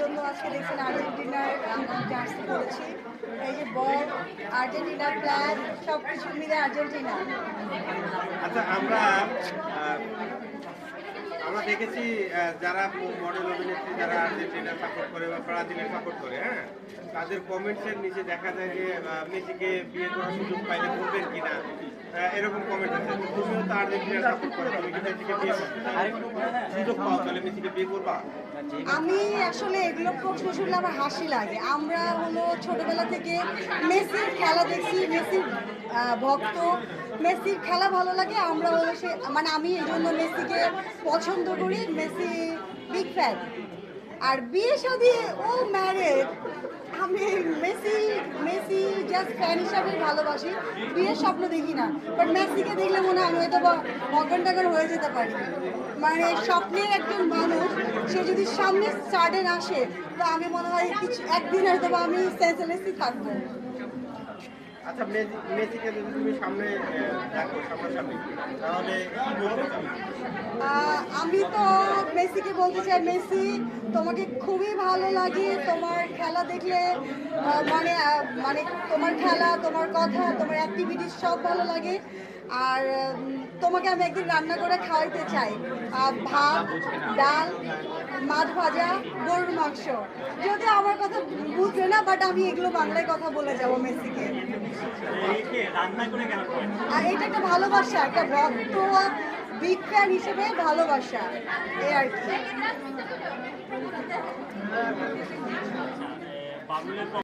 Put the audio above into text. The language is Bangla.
জন্য আজকে দেখছেন আর্জেন্টিনার জার্সি করেছি। এই যে বল, আর্জেন্টিনার প্ল্যান, সব কিছু মিলে আর্জেন্টিনা। আচ্ছা, আমরা আমরা দেখেছি যারা মডেল অভিনেত্রী যারা আর্জেন্টিনা সাপোর্ট করে বা ব্রাজিলের সাপোর্ট করে, হ্যাঁ, তাদের কমেন্টসের নিচে দেখা যায় যে মেসিকে বিয়ে করার সুযোগ পাইলে করবেন কিনা, এরকম কমেন্ট আছে। তুমিও তো আর্জেন্টিনা সাপোর্ট করো, তুমি কি মেসিকে বিয়ে করতে সুযোগ পাও, তাহলে মেসিকে বিয়ে করবা? আমি আসলে এগুলো প্রশ্ন শুনলে আমার হাসি লাগে। আমরা হলো ছোটবেলা থেকে মেসির খেলা দেখছি, মেসির ভক্ত, মেসির খেলা ভালো লাগে। আমরা হলো সে মানে আমি এই জন্য মেসিকে পছন্দ করি, মেসি বিগ ফ্যান। আর বিয়ে শাদী ও ম্যারেড, আমি মেসি মেসি জাস্ট ফ্যান হিসাবে ভালোবাসি, বিয়ের স্বপ্ন দেখি না। বাট মেসিকে দেখলে মনে হয় আমি হয়তো বা অজ্ঞান টাকার হয়ে যেতে পারি। মানে স্বপ্নের একজন মানুষ, সে যদি সামনে সাডেন আসে, তো আমি মনে হয় কিছু একদিন হয়তো বা আমি সেন্সলেসই থাকবো। আচ্ছা, মেসিকে যদি তুমি সামনে দেখো সামনাসামনি, তাহলে কি বলতে চাও? আমি তো মেসিকে বলতে চাই, মেসি তোমাকে খুবই ভালো লাগে, তোমার খেলা দেখলে মানে তোমার খেলা, তোমার কথা, তোমার অ্যাক্টিভিটিস সব ভালো লাগে। আর তোমাকে আমি একদিন রান্না করে খাওয়াইতে চাই, ভাত, ডাল, মাছ ভাজা, গরুর মাংস। যদি আমার কথা বুঝবে না, বাট আমি এগুলো বাংলায় কথা বলে যাবো মেসিকে। আর এটা একটা ভালোবাসা, একটা ভক্ত বিগ ফ্যান হিসেবে ভালোবাসা, এই আর কি।